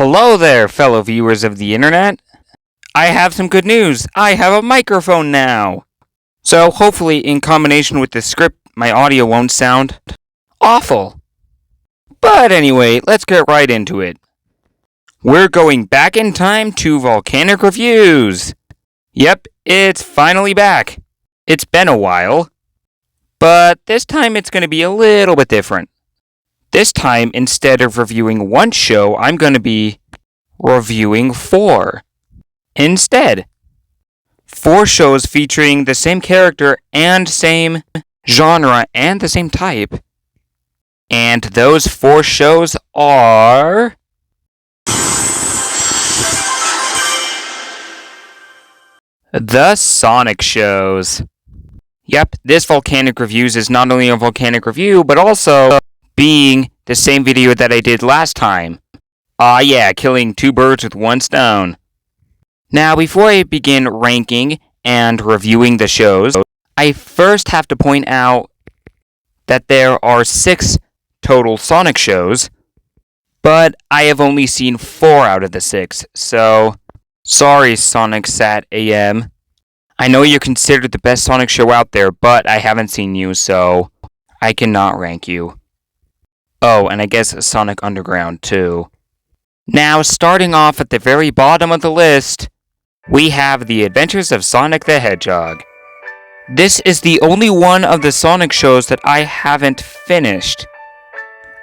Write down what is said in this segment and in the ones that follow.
Hello there, fellow viewers of the internet. I have some good news. I have a microphone now. So hopefully in combination with the script, my audio won't sound awful. But anyway, let's get right into it. We're going back in time to Volcanic Reviews. Yep, it's finally back. It's been a while. But this time it's going to be a little bit different. This time, instead of reviewing one show, I'm going to be reviewing 4. Instead, 4 shows featuring the same character and same genre and the same type. And those 4 shows are... the Sonic shows. Yep, this Volcanic Reviews is not only a Volcanic review, but also being the same video that I did last time. Yeah, killing 2 birds with 1 stone. Now, before I begin ranking and reviewing the shows, I first have to point out that there are 6 total Sonic shows, but I have only seen 4 out of the 6, so sorry, Sonic Sat AM. I know you're considered the best Sonic show out there, but I haven't seen you, so I cannot rank you. Oh, and I guess Sonic Underground, too. Now, starting off at the very bottom of the list, we have The Adventures of Sonic the Hedgehog. This is the only one of the Sonic shows that I haven't finished.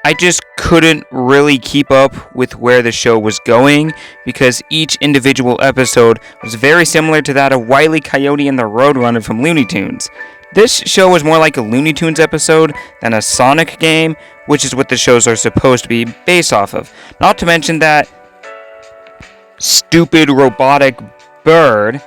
I just couldn't really keep up with where the show was going because each individual episode was very similar to that of Wile E. Coyote and the Roadrunner from Looney Tunes. This show was more like a Looney Tunes episode than a Sonic game, which is what the shows are supposed to be based off of. Not to mention that stupid robotic bird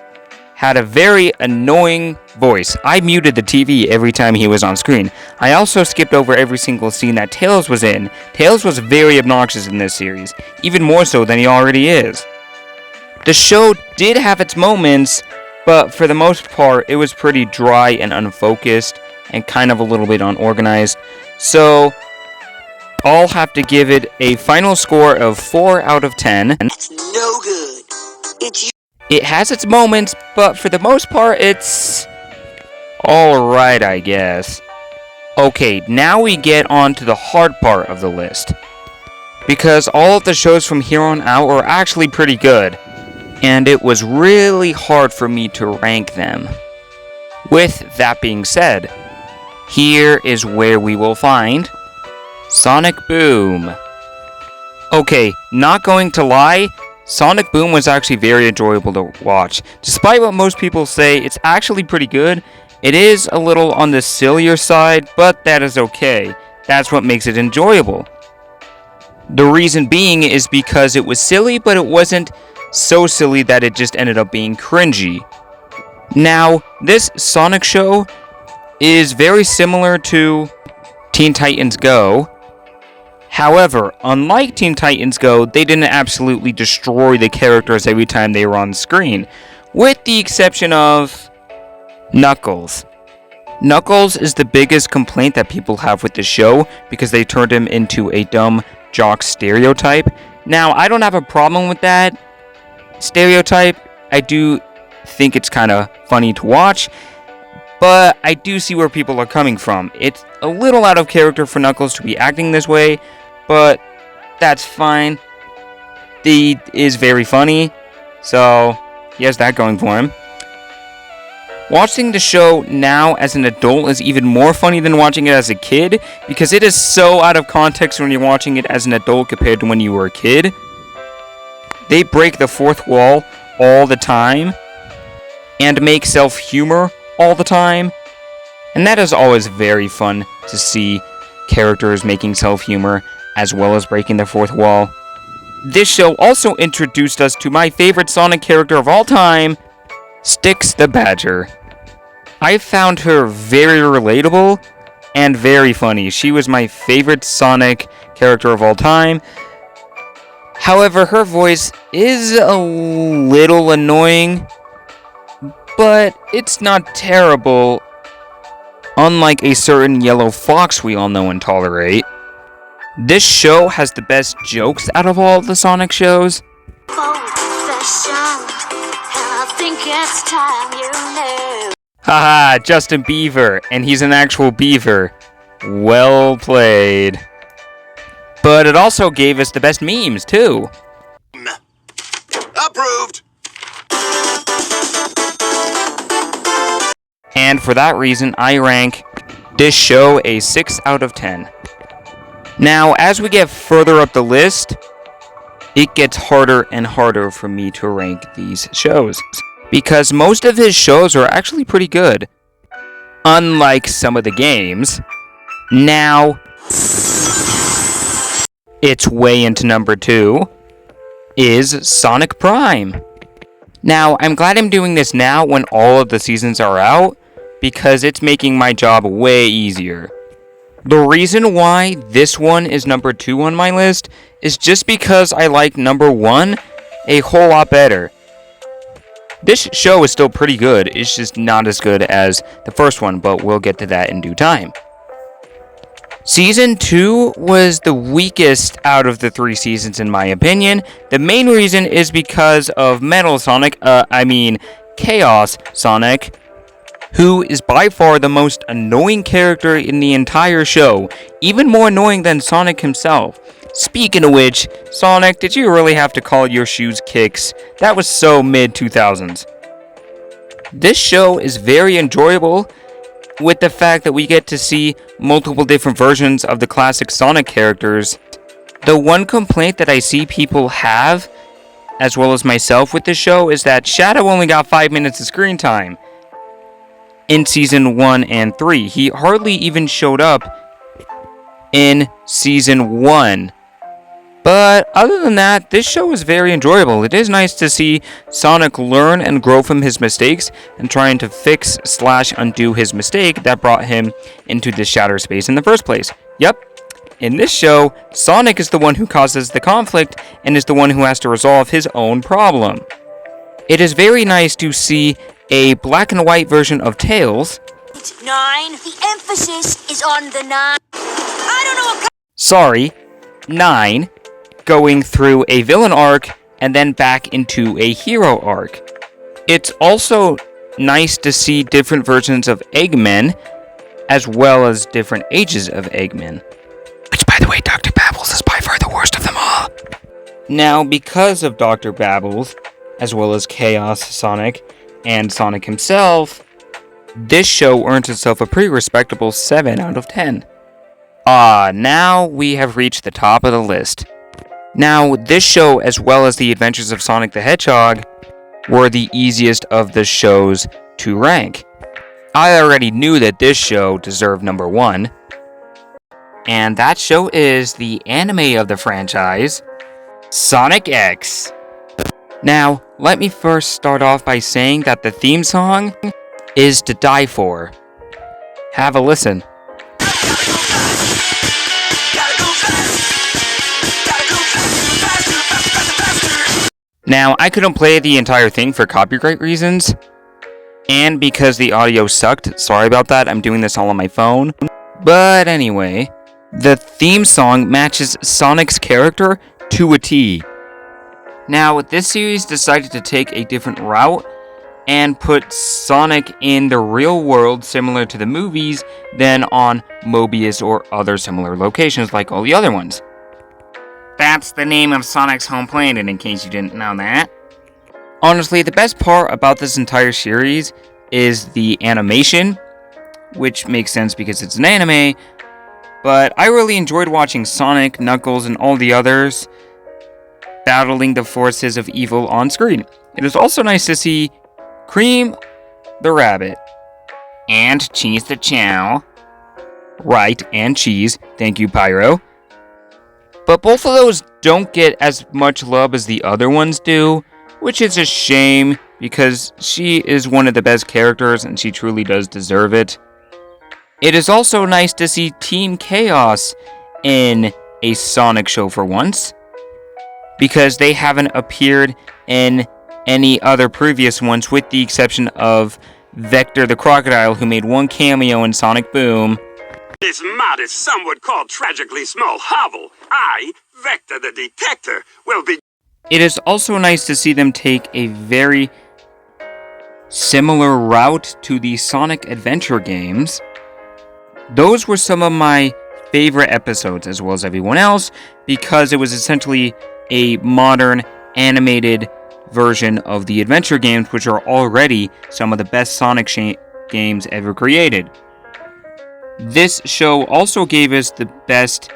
had a very annoying voice. I muted the TV every time he was on screen. I also skipped over every single scene that Tails was in. Tails was very obnoxious in this series, even more so than he already is. The show did have its moments, but for the most part, it was pretty dry and unfocused, and kind of a little bit unorganized. So, I'll have to give it a final score of 4 out of 10. It's no good. It has its moments, but for the most part, it's alright, I guess. Okay, now we get on to the hard part of the list. Because all of the shows from here on out are actually pretty good. And it was really hard for me to rank them. With that being said, here is where we will find Sonic Boom. Okay, not going to lie, Sonic Boom was actually very enjoyable to watch. Despite what most people say, it's actually pretty good. It is a little on the sillier side, but that is okay. That's what makes it enjoyable. The reason being is because it was silly, but it wasn't so silly that it just ended up being cringy. Now, this Sonic show is very similar to Teen Titans Go. However, unlike Teen Titans Go, they didn't absolutely destroy the characters every time they were on screen, with the exception of Knuckles. Knuckles is the biggest complaint that people have with the show because they turned him into a dumb jock stereotype. Now, I don't have a problem with that stereotype. I do think it's kind of funny to watch, but I do see where people are coming from. It's a little out of character for Knuckles to be acting this way, but that's fine. He is very funny, so he has that going for him. Watching the show now as an adult is even more funny than watching it as a kid, because it is so out of context when you're watching it as an adult compared to when you were a kid. They break the fourth wall all the time, and make self-humor all the time, and that is always very fun to see characters making self-humor as well as breaking the fourth wall. This show also introduced us to my favorite Sonic character of all time, Styx the Badger. I found her very relatable and very funny. She was my favorite Sonic character of all time. However, her voice is a little annoying, but it's not terrible, unlike a certain yellow fox we all know and tolerate. This show has the best jokes out of all the Sonic shows. Haha, Justin Bieber, and he's an actual beaver. Well played. But it also gave us the best memes, too. Approved! And for that reason, I rank this show a 6 out of 10. Now, as we get further up the list, it gets harder and harder for me to rank these shows, because most of his shows are actually pretty good, unlike some of the games. Now, its way into number 2 is Sonic Prime. Now, I'm glad I'm doing this now when all of the seasons are out, because it's making my job way easier. The reason why this one is number 2 on my list is just because I like number 1 a whole lot better. This show is still pretty good, it's just not as good as the first one, but we'll get to that in due time. Season 2 was the weakest out of the 3 seasons in my opinion. The main reason is because of Chaos Sonic, who is by far the most annoying character in the entire show, even more annoying than Sonic himself. Speaking of which, Sonic, did you really have to call your shoes kicks? That was so mid-2000s. This show is very enjoyable, with the fact that we get to see multiple different versions of the classic Sonic characters. The one complaint that I see people have, as well as myself with this show, is that Shadow only got 5 minutes of screen time in Season 1 and 3. He hardly even showed up in Season 1. But other than that, this show is very enjoyable. It is nice to see Sonic learn and grow from his mistakes and trying to fix/undo his mistake that brought him into this shattered space in the first place. Yep, in this show, Sonic is the one who causes the conflict and is the one who has to resolve his own problem. It is very nice to see a black and white version of Tails. 9. The emphasis is on the 9. I don't know. Sorry, 9. Going through a villain arc and then back into a hero arc. It's also nice to see different versions of Eggman, as well as different ages of Eggman. Which, by the way, Dr. Babbles is by far the worst of them all. Now, because of Dr. Babbles, as well as Chaos Sonic and Sonic himself, this show earns itself a pretty respectable 7 out of 10. Now we have reached the top of the list. Now, this show, as well as The Adventures of Sonic the Hedgehog, were the easiest of the shows to rank. I already knew that this show deserved number 1, and that show is the anime of the franchise, Sonic X. Now, let me first start off by saying that the theme song is to die for. Have a listen. Now, I couldn't play the entire thing for copyright reasons, and because the audio sucked. Sorry about that, I'm doing this all on my phone. But anyway, the theme song matches Sonic's character to a T. Now, this series decided to take a different route and put Sonic in the real world similar to the movies than on Mobius or other similar locations like all the other ones. That's the name of Sonic's home planet, in case you didn't know that. Honestly, the best part about this entire series is the animation, which makes sense because it's an anime, but I really enjoyed watching Sonic, Knuckles, and all the others battling the forces of evil on screen. It is also nice to see Cream the Rabbit and Cheese the Chow. Right, and Cheese. Thank you, Piro. But both of those don't get as much love as the other ones do, which is a shame because she is one of the best characters and she truly does deserve it. It is also nice to see Team Chaos in a Sonic show for once, because they haven't appeared in any other previous ones with the exception of Vector the Crocodile, who made one cameo in Sonic Boom. This modest, some would call tragically small hovel, I, Vector the Detector, will be... It is also nice to see them take a very similar route to the Sonic Adventure games. Those were some of my favorite episodes, as well as everyone else, because it was essentially a modern, animated version of the adventure games, which are already some of the best Sonic games ever created. This show also gave us the best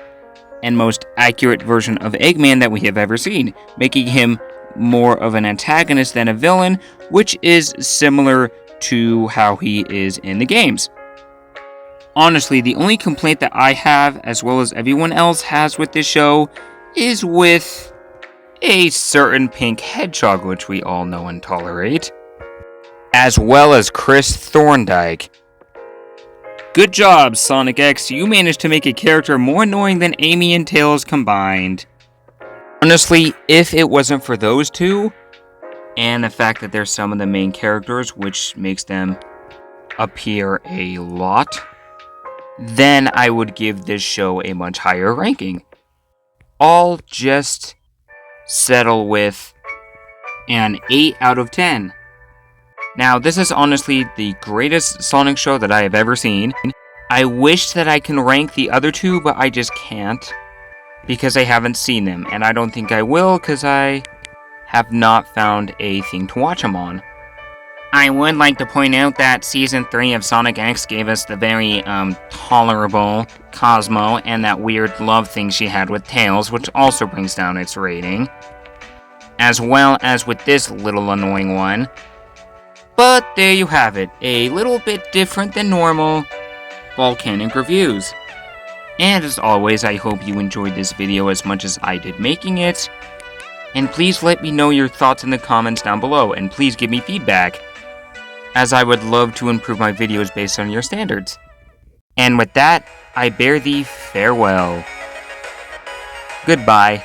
and most accurate version of Eggman that we have ever seen, making him more of an antagonist than a villain, which is similar to how he is in the games. Honestly, the only complaint that I have, as well as everyone else has with this show, is with a certain pink hedgehog, which we all know and tolerate, as well as Chris Thorndike. Good job, Sonic X. You managed to make a character more annoying than Amy and Tails combined. Honestly, if it wasn't for those two, and the fact that they're some of the main characters, which makes them appear a lot, then I would give this show a much higher ranking. I'll just settle with an 8 out of 10. Now, this is honestly the greatest Sonic show that I have ever seen. I wish that I can rank the other two, but I just can't, because I haven't seen them, and I don't think I will, because I have not found a thing to watch them on. I would like to point out that Season 3 of Sonic X gave us the very, tolerable Cosmo and that weird love thing she had with Tails, which also brings down its rating. As well as with this little annoying one. But there you have it, a little bit different than normal Volcanic reviews. And as always, I hope you enjoyed this video as much as I did making it. And please let me know your thoughts in the comments down below, and please give me feedback, as I would love to improve my videos based on your standards. And with that, I bear thee farewell. Goodbye.